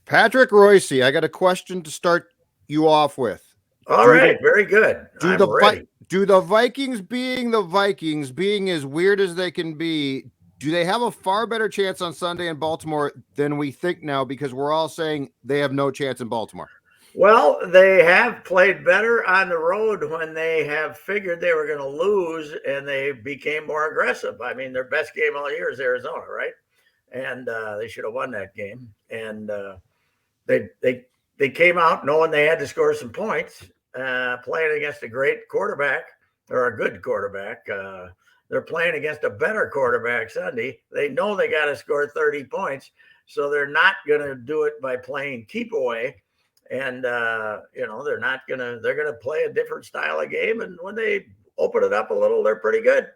Patrick Royce, I got a question to start you off with. All right, very good. I'm ready. Do the Vikings, being the Vikings, being as weird as they can be, do they have a far better chance on Sunday in Baltimore than we think now? Because we're all saying they have no chance in Baltimore. Well, they have played better on the road when they have figured they were going to lose, and they became more aggressive. I mean, their best game all year is Arizona, right? And they should have won that game. And they came out knowing they had to score some points, playing against a great quarterback or a good quarterback. They're playing against a better quarterback Sunday. They know they got to score 30 points, so they're not going to do it by playing keep away. And they're not gonna. They're gonna play a different style of game, and when they open it up a little, they're pretty good.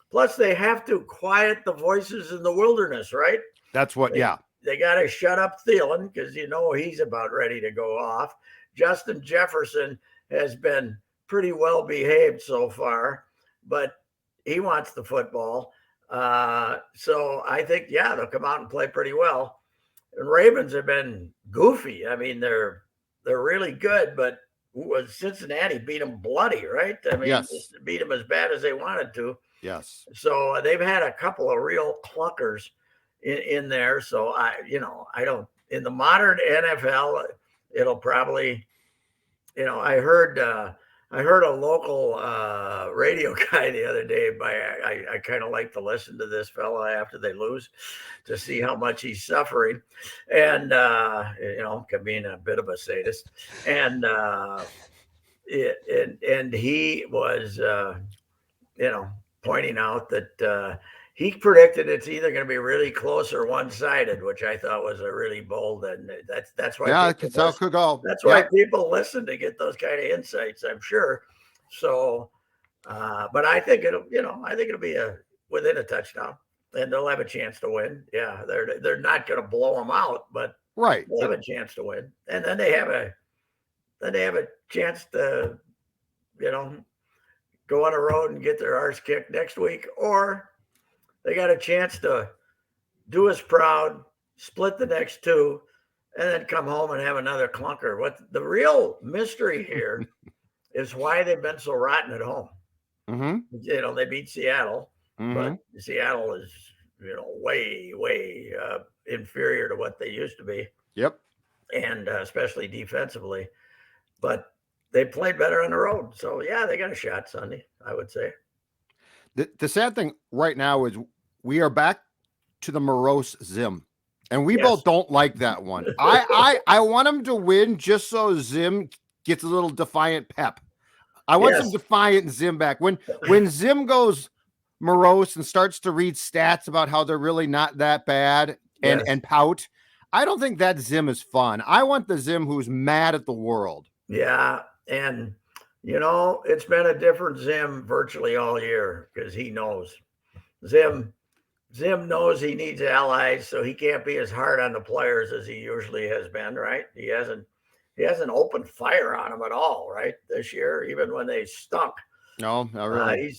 Plus, they have to quiet the voices in the wilderness, right? That's what. They got to shut up Thielen because he's about ready to go off. Justin Jefferson has been pretty well behaved so far, but he wants the football. So I think they'll come out and play pretty well. And Ravens have been goofy. I mean, they're really good, but Cincinnati beat them bloody, right? I mean, yes. Beat them as bad as they wanted to. Yes. So they've had a couple of real clunkers in there. So I don't, in the modern NFL, it'll probably, I heard a local radio guy the other day. I kind of like to listen to this fella after they lose to see how much he's suffering, and being a bit of a sadist, and he was pointing out that he predicted it's either going to be really close or one-sided, which I thought was a really bold, and that's why that's how it could go. That's why people listen to get those kind of insights, I'm sure. So, but I think it'll be within a touchdown, and they'll have a chance to win. Yeah, they're not going to blow them out, but right, they'll have a chance to win, and then they have a chance to, go on a road and get their arse kicked next week, or they got a chance to do us proud, split the next two, and then come home and have another clunker. What the real mystery here is why they've been so rotten at home. Mm-hmm. They beat Seattle, but Seattle is, way, way inferior to what they used to be. Yep. And especially defensively. But they played better on the road. So, they got a shot Sunday, I would say. The sad thing right now is we are back to the Morose Zim. And we both don't like that one. I want him to win just so Zim gets a little defiant pep. I want some defiant Zim back. When Zim goes morose and starts to read stats about how they're really not that bad and pout, I don't think that Zim is fun. I want the Zim who's mad at the world. Yeah, and it's been a different Zim virtually all year because he knows. Zim knows he needs allies, so he can't be as hard on the players as he usually has been, right? He hasn't opened fire on them at all, right? This year, even when they stunk. No, not really.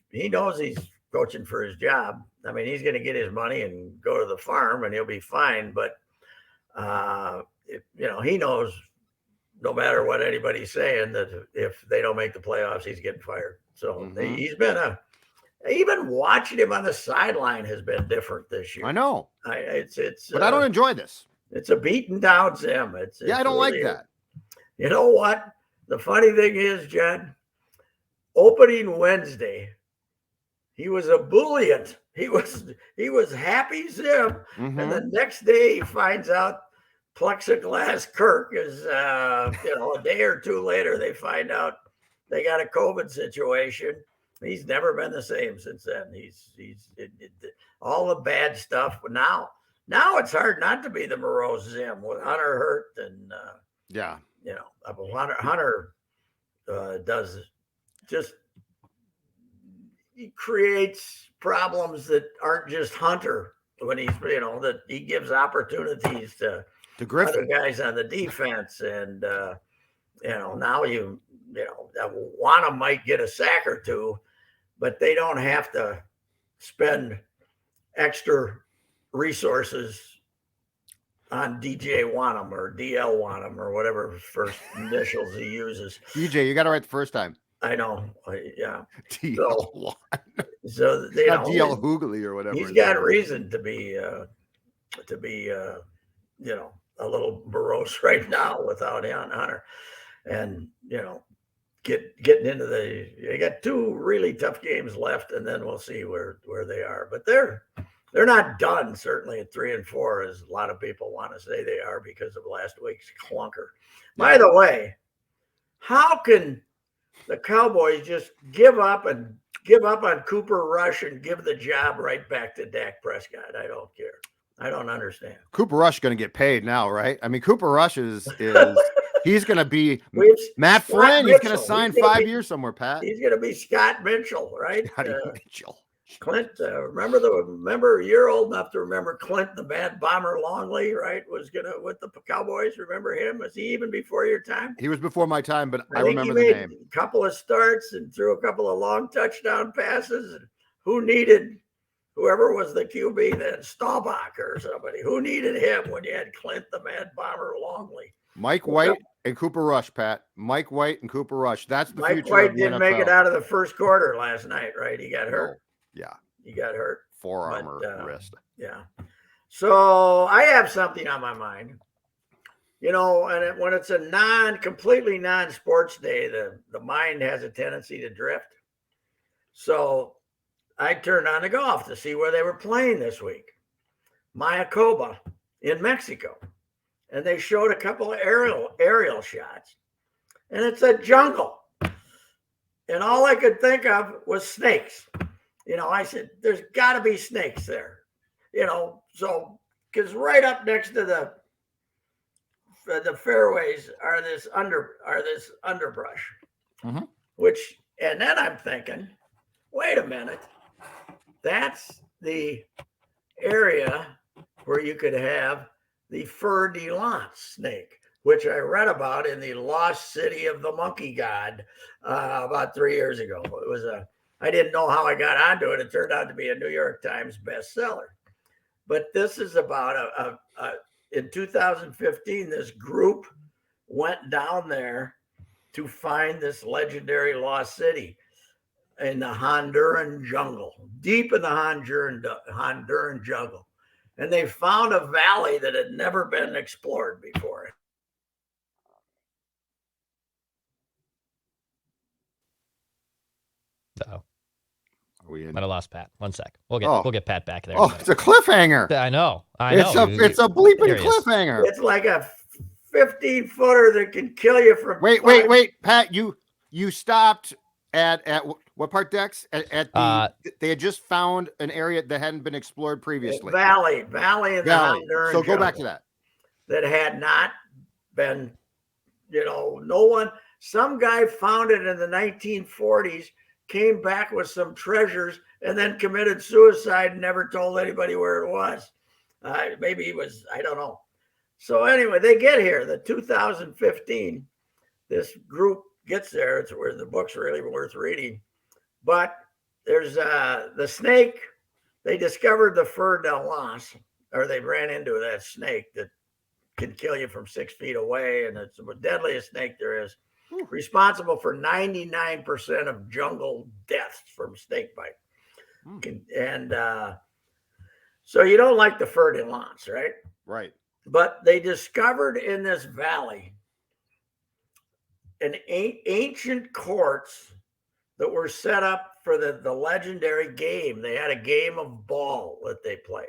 He knows he's coaching for his job. I mean, he's going to get his money and go to the farm, and he'll be fine. But he knows no matter what anybody's saying that if they don't make the playoffs, he's getting fired. So he's been even watching him on the sideline has been different this year. I know. But I don't enjoy this. It's a beaten down Zim. I don't really like that. You know what? The funny thing is, John, opening Wednesday, he was ebullient. He was happy Zim. And the next day he finds out plexiglass Kirk is, a day or two later, they find out they got a COVID situation. He's never been the same since then. He's all the bad stuff. But now it's hard not to be the Morose Zim with Hunter hurt and Hunter does just he creates problems that aren't just Hunter when he's that he gives opportunities to other guys on the defense and now Wana might get a sack or two. But they don't have to spend extra resources on DJ Wanham or DL Wanham or whatever first initials he uses. DJ, you got it right the first time. I know. Yeah. DL. So Not DL Hoogley or whatever. He's got reason to be, a little morose right now without Hunter. And, getting into they got 2 really tough games left, and then we'll see where they are. But they're not done, certainly at 3-4, as a lot of people want to say they are because of last week's clunker. By the way, how can the Cowboys just give up on Cooper Rush and give the job right back to Dak Prescott? I don't care. I don't understand. Cooper Rush is going to get paid now, right? I mean, Cooper Rush is he's going to be Matt Flynn. He's going to sign 5 years somewhere, Pat. He's going to be Scott Mitchell, right? Mitchell. Clint, remember you're old enough to remember Clint, the Mad Bomber Longley, right? Was gonna with the Cowboys. Remember him? Was he even before your time? He was before my time, but I think remember he made the name. A couple of starts and threw a couple of long touchdown passes. And who needed whoever was the QB then, Staubach or somebody? Who needed him when you had Clint, the Mad Bomber Longley? Mike White and Cooper Rush, Pat. Mike White and Cooper Rush. That's the future. Mike White didn't make it out of the first quarter last night, right? He got hurt. Yeah. He got hurt. Forearm or wrist. Yeah. So I have something on my mind. And when it's a completely non-sports day, the mind has a tendency to drift. So I turned on the golf to see where they were playing this week. Mayakoba in Mexico. And they showed a couple of aerial shots. And it's a jungle. And all I could think of was snakes. I said, there's got to be snakes there. So because right up next to the fairways are this underbrush, and then I'm thinking, wait a minute, that's the area where you could have the fer de lance snake, which I read about in the Lost City of the Monkey God about 3 years ago. It was I didn't know how I got onto it. It turned out to be a New York Times bestseller. But this is about in 2015, this group went down there to find this legendary lost city in the Honduran jungle, deep in the Honduran jungle. And they found a valley that had never been explored before. Oh. We might have lost Pat. 1 sec. We'll get Pat back there. Oh, it's a cliffhanger. I know. It's a bleeping cliffhanger. It's like a 15-footer that can kill you from. Wait, Pat. You stopped at what part, Dex? At the they had just found an area that hadn't been explored previously. Valley in the Honduran So go back to that. That had not been, no one. Some guy found it in the 1940s. Came back with some treasures and then committed suicide and never told anybody where it was. Maybe he was, I don't know. So anyway, they get here, the 2015, this group gets there. It's where the book's really worth reading. But there's the snake. They discovered the fer de lance, or they ran into that snake that can kill you from 6 feet away. And it's the deadliest snake there is. Responsible for 99% of jungle deaths from snake bite. And so you don't like the fer de lance, right? Right. But they discovered in this valley an ancient courts that were set up for the legendary game. They had a game of ball that they played,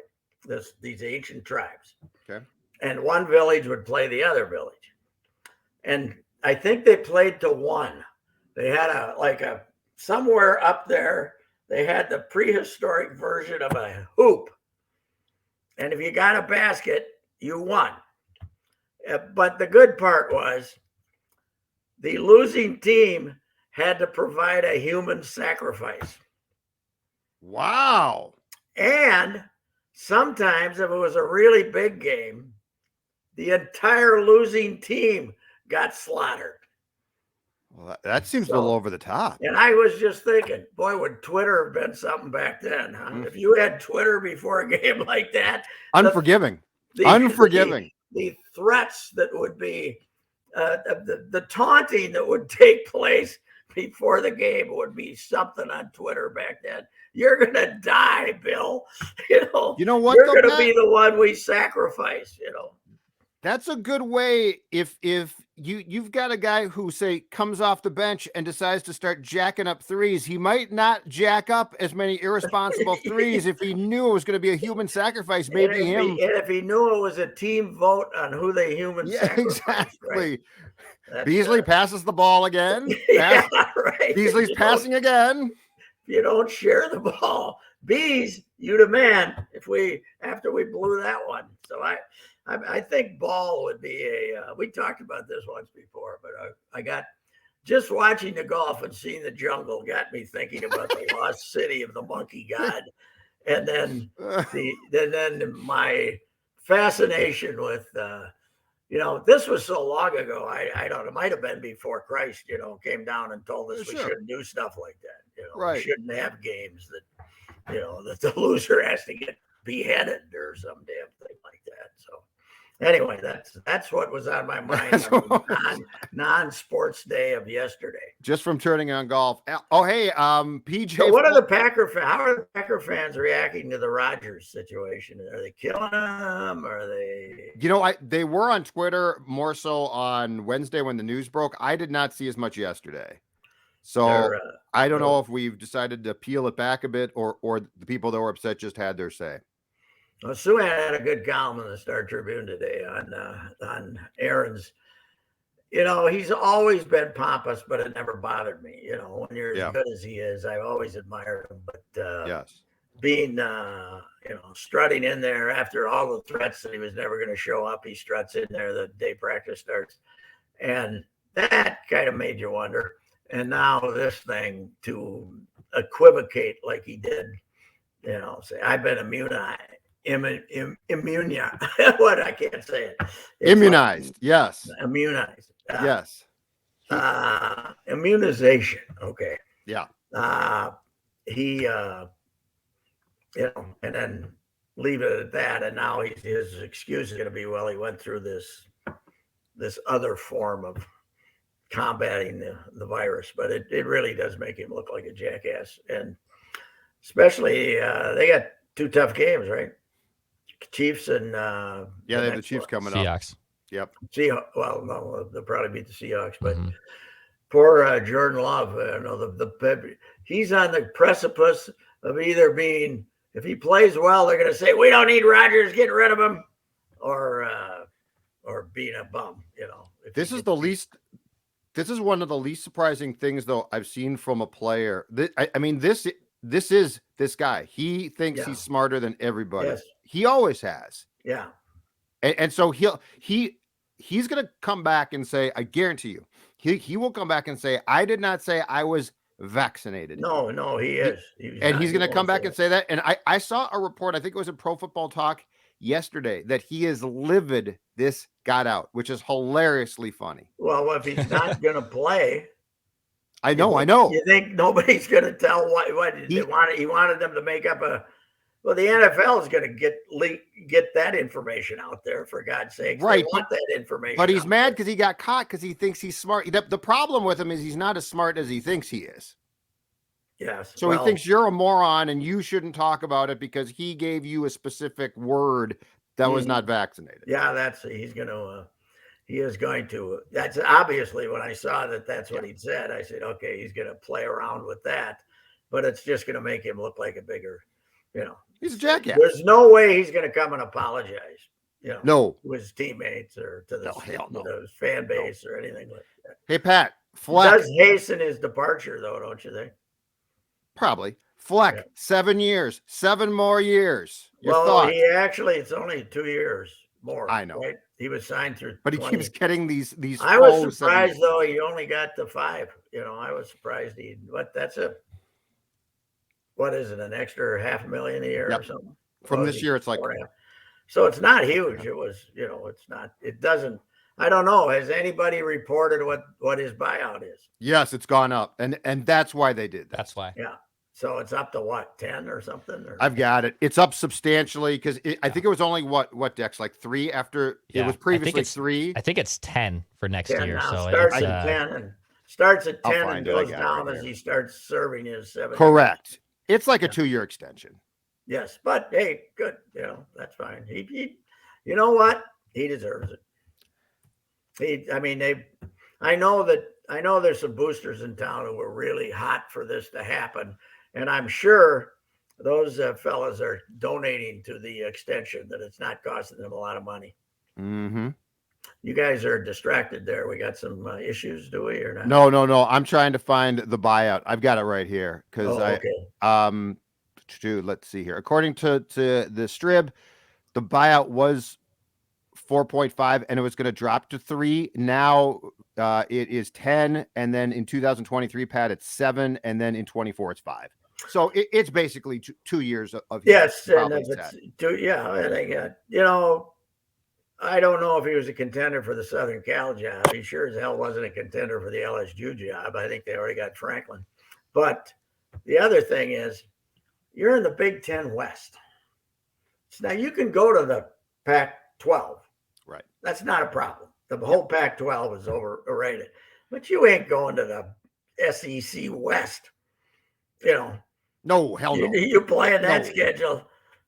these ancient tribes. Okay. And one village would play the other village. And I think they played to 1. They had somewhere up there, they had the prehistoric version of a hoop. And if you got a basket, you won. But the good part was the losing team had to provide a human sacrifice. Wow. And sometimes if it was a really big game, the entire losing team got slaughtered. Well, that seems a little over the top. And I was just thinking, boy, would Twitter have been something back then, huh? If you had Twitter before a game like that. Unforgiving. Unforgiving. The threats that would be, the taunting that would take place before the game would be something on Twitter back then. You're gonna die, Bill. You know what? You're gonna be the one we sacrifice. That's a good way. If you've got a guy who, say, comes off the bench and decides to start jacking up threes, he might not jack up as many irresponsible threes if he knew it was going to be a human sacrifice. Maybe him. And if he knew it was a team vote on who they sacrifice. Exactly. Right? Beasley passes the ball again. Right. Beasley's passing again. If you don't share the ball, Bees, you the man. After we blew that one, so I think ball would be we talked about this once before, but I got just watching the golf and seeing the jungle got me thinking about the lost city of the monkey god. And then then my fascination with, this was so long ago. I don't know, it might've been before Christ, came down and told us we shouldn't do stuff like that. Right. We shouldn't have games that, that the loser has to get beheaded or some damn thing like that. So anyway, that's what was on my mind on non-sports day of yesterday. Just from turning on golf. Oh, hey, PJ. So what are the how are the Packer fans reacting to the Rodgers situation? Are they killing him? Are they? They were on Twitter more so on Wednesday when the news broke. I did not see as much yesterday. So I don't know if we've decided to peel it back a bit or the people that were upset just had their say. Well, Sue had a good column in the Star Tribune today on Aaron's. He's always been pompous, but it never bothered me. When you're as good as he is, I've always admired him. But yes, being strutting in there after all the threats that he was never going to show up, he struts in there the day practice starts, and that kind of made you wonder. And now this thing to equivocate like he did, say I've been immunized. What I can't say it. Immunized. Yes. Immunized. Yes. Immunization. Okay. Yeah. He, and then leave it at that. And now his excuse is going to be, well, he went through this other form of combating the virus, but it really does make him look like a jackass. And especially they got two tough games, right? Chiefs and they have the Chiefs coming up. Seahawks. Yep. Well, no, they'll probably beat the Seahawks, but poor Jordan Love. He's on the precipice of either being, if he plays well, they're going to say we don't need Rodgers, getting rid of him, or being a bum. This is one of the least surprising things, though, I've seen from a player. This is this guy. He thinks he's smarter than everybody. Yes. He always has. Yeah. And so he's going to come back and say, I guarantee you, he will come back and say, I did not say I was vaccinated. No, he is. He's going to come back and say that. And I saw a report, I think it was in Pro Football Talk yesterday, that he is livid this got out, which is hilariously funny. Well, if he's not going to play. I know. You think nobody's going to tell what he wanted them to make up well, the NFL is going to get that information out there, for God's sake. Right. They want that information. But he's mad because he got caught because he thinks he's smart. The problem with him is he's not as smart as he thinks he is. Yes. So he thinks you're a moron and you shouldn't talk about it because he gave you a specific word that was not vaccinated. Yeah, he is going to. That's obviously when I saw that's what he'd said. I said, okay, he's going to play around with that, but it's just going to make him look like a bigger, he's a jackass. There's no way he's going to come and apologize, no, to his teammates or to his fan base or anything like that. Hey, Pat, Fleck does hasten his departure, though, don't you think? Probably. Fleck, 7 years, 7 more years. It's only 2 years more. I know. Right? He was signed through, but he keeps getting these. I was surprised though he only got the 5. I was surprised what is it? An extra $500,000 a year or something from this year? It's like, so it's not huge. It was, it's not. It doesn't. I don't know. Has anybody reported what his buyout is? Yes, it's gone up, and that's why they did that. That's why. Yeah. So it's up to what, 10 or something? Or? I've got it. It's up substantially because I think it was only what Dex, like 3 after it was previously 3. I think it's 10 for next 10 year. now. So Starts it's at 10 and starts at 10 and goes down right as he starts serving his 7. Correct. It's like a 2-year extension. Yes, but hey, good. That's fine. He you know what? He deserves it. I know there's some boosters in town who were really hot for this to happen, and I'm sure those fellas are donating to the extension, that it's not costing them a lot of money. Mm-hmm. You guys are distracted there. We got some issues, do we, or not? No. I'm trying to find the buyout. I've got it right here because let's see here. According to the Strib, the buyout was 4.5 and it was going to drop to 3. Now it is 10, and then in 2023, Pat, it's 7, and then in 24 it's 5. So it's basically 2 years of yes, and if it's and I got I don't know if he was a contender for the Southern Cal job. He sure as hell wasn't a contender for the LSU job. I think they already got Franklin. But the other thing is, you're in the Big Ten West. So now you can go to the Pac-12. Right. That's not a problem. The whole Pac-12 is overrated. But you ain't going to the SEC West. No, hell no. You're playing that schedule.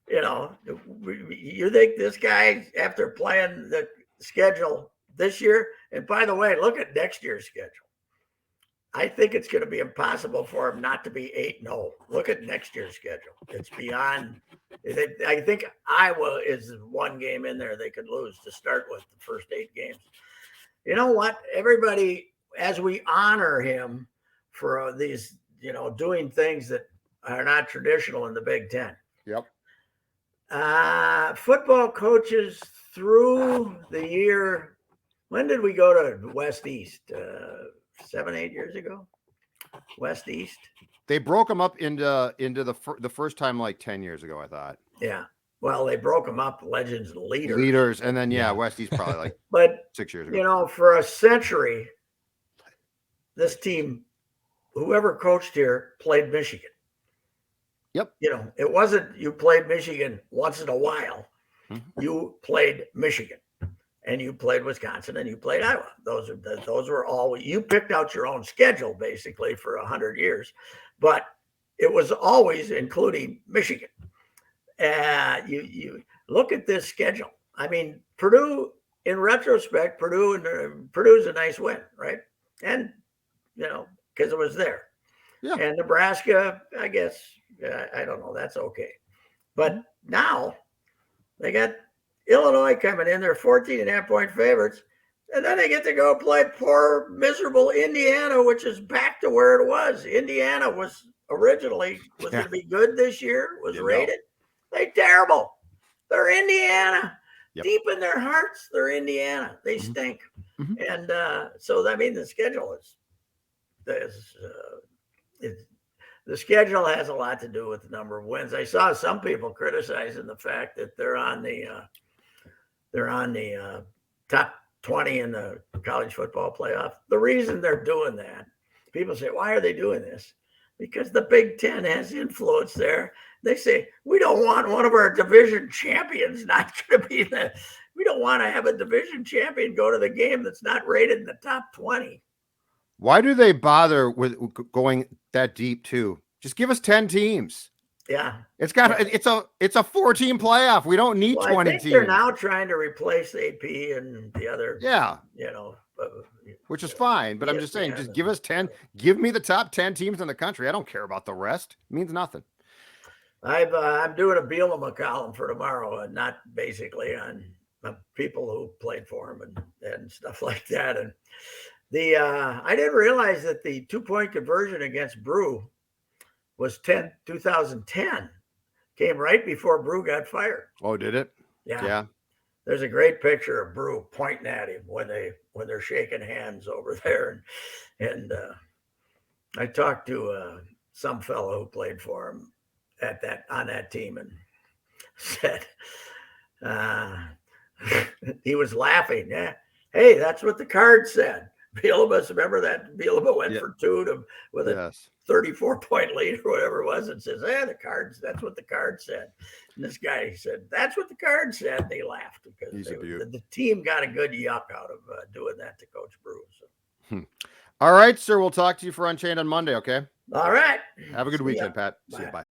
You think this guy, after playing the schedule this year, and by the way, look at next year's schedule. I think it's going to be impossible for him not to be 8-0. Look at next year's schedule. It's beyond. I think Iowa is one game in there they could lose to start with the first 8 games. You know what? Everybody, as we honor him for these, doing things that are not traditional in the Big Ten. Yep. Football coaches through the year. When did we go to West East? 7-8 years ago. West East. They broke them up into the first time like 10 years ago, I thought. Yeah. Well, they broke them up, legends and leaders. Leaders, and then West East probably like but 6 years ago. For a century, this team, whoever coached here, played Michigan. Yep. It wasn't you played Michigan once in a while. Mm-hmm. You played Michigan, and you played Wisconsin, and you played Iowa. Those were all you picked out your own schedule basically for 100 years, but it was always including Michigan. You look at this schedule. I mean, Purdue. In retrospect, Purdue's a nice win, right? And because it was there. Yeah. And Nebraska, I guess. I don't know. That's okay. But now they got Illinois coming in. They're 14.5-point favorites. And then they get to go play poor, miserable Indiana, which is back to where it was. Indiana was originally going to be good this year, was rated. They're terrible. They're Indiana. Yep. Deep in their hearts, they're Indiana. They stink. Mm-hmm. And so, the schedule the schedule has a lot to do with the number of wins. I saw some people criticizing the fact that they're on the top 20 in the college football playoff. The reason they're doing that, people say, why are they doing this? Because the Big Ten has influence there. They say, we don't want one of our division champions not going to be we don't want to have a division champion go to the game that's not rated in the top 20. Why do they bother with going that deep too? Just give us 10 teams. Yeah. It's a 4-team playoff. We don't need 20 I think teams. They're now trying to replace AP and the other. Yeah. Which is fine, but I'm just saying, just give us 10. Give me the top 10 teams in the country. I don't care about the rest. It means nothing. I'm doing a Bielema column for tomorrow, and not basically on people who played for him and stuff like that. And I didn't realize that the 2-point conversion against Brew was 2010. Came right before Brew got fired. Oh, did it? Yeah. There's a great picture of Brew pointing at him when they're shaking hands over there. And I talked to some fellow who played for him on that team and said he was laughing. Yeah. Hey, that's what the card said. Bielema, remember that Bielema went for 2 with a 34-point lead or whatever it was, and says, the cards, that's what the card said. And this guy said, that's what the card said. They laughed because the team got a good yuck out of doing that to Coach Bruce. So. All right, sir. We'll talk to you for Unchained on Monday, okay? All right. Have a good weekend, Pat. See you. Bye.